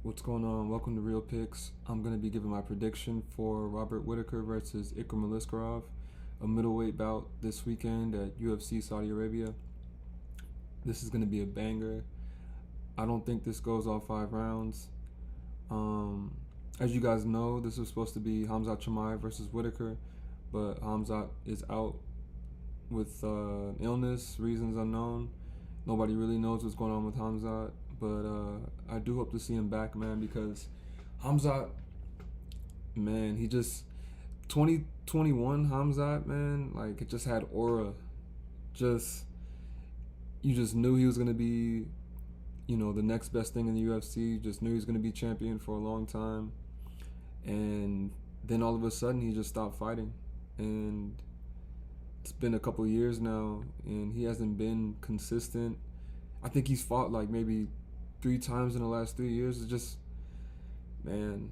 What's going on? Welcome to Real Picks. I'm going to be giving my prediction for Robert Whittaker versus Ikram Aliskerov, a middleweight bout this weekend at UFC Saudi Arabia. This is going to be a banger. I don't think this goes all 5 rounds. As you guys know, this was supposed to be Khamzat Chimaev versus Whittaker, but Khamzat is out with illness, reasons unknown. Nobody really knows what's going on with Khamzat, but I do hope to see him back, man, because Khamzat, man, he just 2021 Khamzat, man, like it just had aura. Just you just knew he was gonna be, the next best thing in the UFC. Just knew he was gonna be champion for a long time, and then all of a sudden he just stopped fighting, and it's been a couple years now, and he hasn't been consistent. I think he's fought like maybe 3 times in the last 3 years. It's just, man,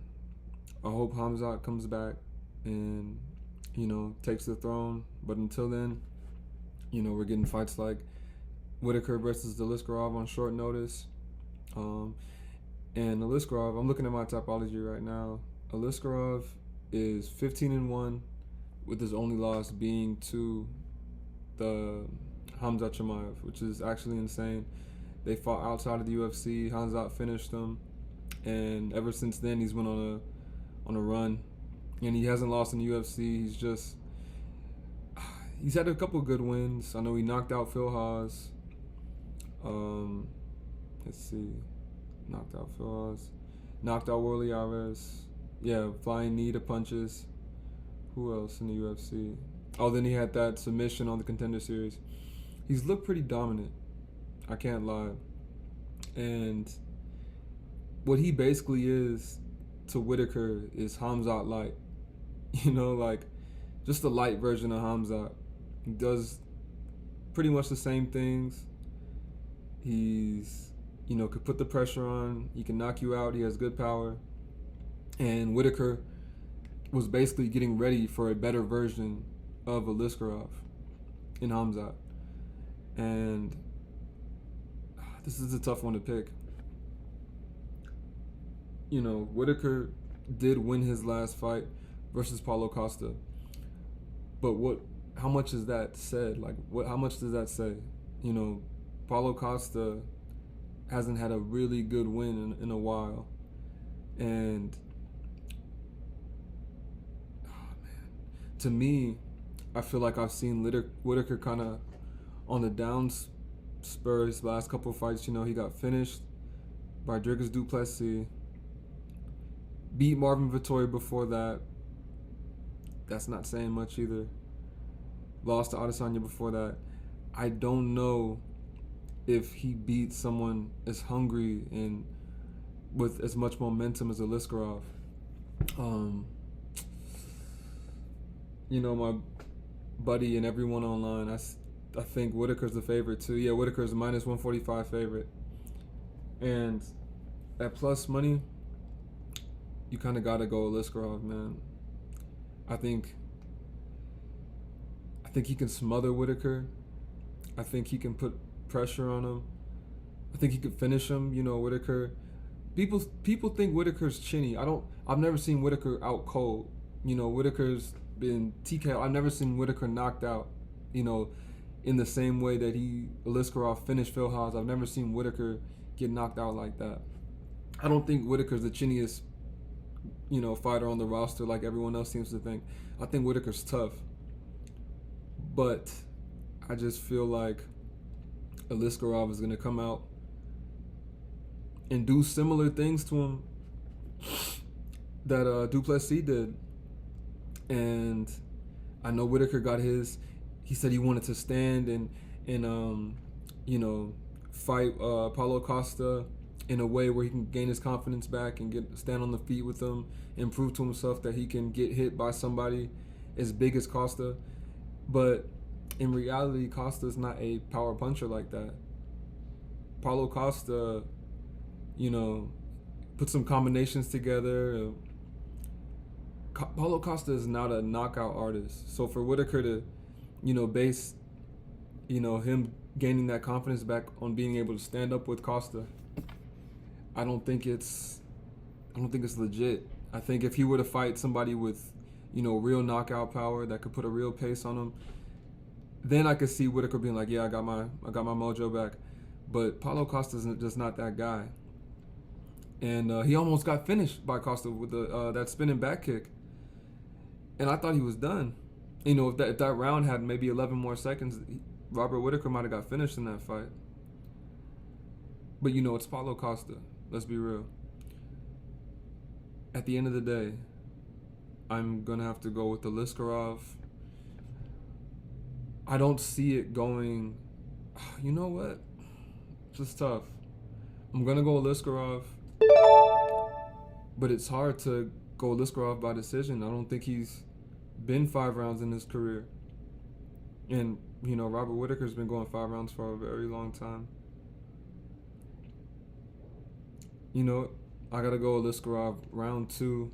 I hope Khamzat comes back and, takes the throne. But until then, we're getting fights like Whittaker versus Aliskerov on short notice. And Aliskerov, I'm looking at my topology right now. Aliskerov is 15-1, with his only loss being to the Khamzat Chimaev, which is actually insane. They fought outside of the UFC. Khamzat finished him, and ever since then he's went on a run, and he hasn't lost in the UFC. He's had a couple good wins. I know he knocked out Phil Haas. Let's see, knocked out Phil Haas, knocked out Worley Alves. Yeah, flying knee to punches. Who else in the UFC? Oh, then he had that submission on the Contender Series. He's looked pretty dominant, I can't lie. And what he basically is to Whittaker is Khamzat light. Like just a light version of Khamzat. He does pretty much the same things. He's, could put the pressure on. He can knock you out. He has good power. And Whittaker was basically getting ready for a better version of Aliskerov in Khamzat. And this is a tough one to pick. Whittaker did win his last fight versus Paulo Costa. But how much is that said? Like, how much does that say? Paulo Costa hasn't had a really good win in a while. And to me, I feel like I've seen Whittaker kind of on the down spur his last couple of fights. He got finished by Dricus du Plessis, beat Marvin Vettori before that. That's not saying much either. Lost to Adesanya before that. I don't know if he beat someone as hungry and with as much momentum as Aliskerov. My buddy and everyone online, I think Whittaker's the favorite too. Yeah, Whittaker's a minus 145 favorite. And at plus money, you kind of got to go Aliskerov, man. I think he can smother Whittaker. I think he can put pressure on him. I think he could finish him. Whittaker. People think Whittaker's chinny. I've never seen Whittaker out cold. Whittaker's been TKO. I've never seen Whittaker knocked out, in the same way that Aliskerov finished Phil Haas. I've never seen Whittaker get knocked out like that. I don't think Whittaker's the chinniest, fighter on the roster like everyone else seems to think. I think Whittaker's tough. But I just feel like Aliskerov is going to come out and do similar things to him that du Plessis did. And I know Whittaker got his. He said he wanted to stand and fight Paulo Costa in a way where he can gain his confidence back and stand on the feet with him and prove to himself that he can get hit by somebody as big as Costa. But in reality, Costa's not a power puncher like that. Paulo Costa, put some combinations together. Paulo Costa is not a knockout artist. So for Whittaker to, base, him gaining that confidence back on being able to stand up with Costa, I don't think it's I don't think it's legit. I think if he were to fight somebody with, real knockout power that could put a real pace on him, then I could see Whittaker being like, yeah, I got my mojo back. But Paulo Costa's just not that guy. And he almost got finished by Costa with that spinning back kick. And I thought he was done. If that round had maybe 11 more seconds, Robert Whittaker might have got finished in that fight. But it's Paulo Costa. Let's be real. At the end of the day, I'm going to have to go with Aliskerov. I don't see it going... You know what? It's just tough. I'm going to go Aliskerov. But it's hard to go Aliskerov by decision. I don't think he's been 5 rounds in his career. And, Robert Whittaker's been going 5 rounds for a very long time. I got to go Aliskerov round 2.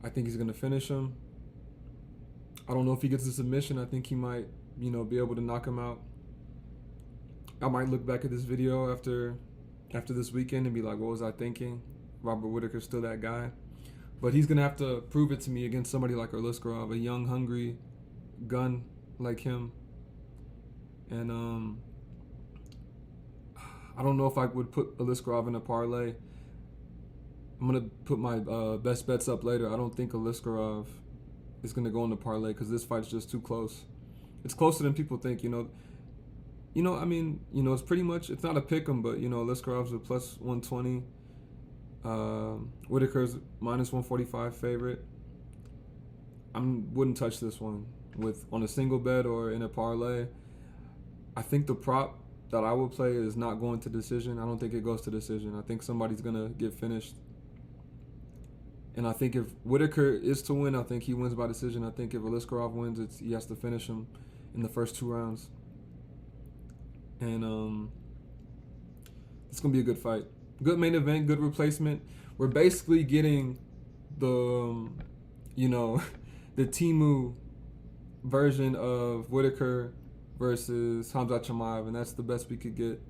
I think he's going to finish him. I don't know if he gets a submission. I think he might, be able to knock him out. I might look back at this video after this weekend and be like, what was I thinking? Robert Whittaker's still that guy. But he's going to have to prove it to me against somebody like Aliskerov, a young, hungry gun like him. And I don't know if I would put Aliskerov in a parlay. I'm going to put my best bets up later. I don't think Aliskerov is going to go in the parlay because this fight's just too close. It's closer than people think, it's pretty much, it's not a pick 'em, but, Aliskerov's a plus 120. Whittaker's minus 145 favorite. I wouldn't touch this one on a single bet or in a parlay. I think the prop that I will play is not going to decision. I don't think it goes to decision. I think somebody's going to get finished. And I think if Whittaker is to win, I think he wins by decision. I think if Aliskerov wins, he has to finish him in the first 2 rounds. And it's going to be a good fight. Good main event, good replacement. We're basically getting the, the Timu version of Whittaker versus Khamzat Chimaev, and that's the best we could get,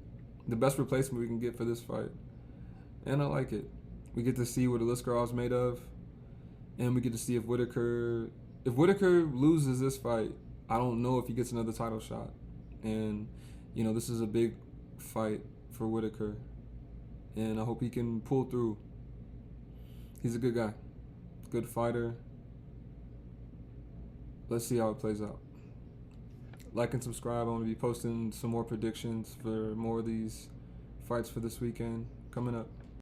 the best replacement we can get for this fight. And I like it. We get to see what Aliskerov's made of, and we get to see if Whittaker loses this fight, I don't know if he gets another title shot. And, this is a big fight for Whittaker. And I hope he can pull through. He's a good guy. Good fighter. Let's see how it plays out. Like and subscribe. I'm going to be posting some more predictions for more of these fights for this weekend coming up.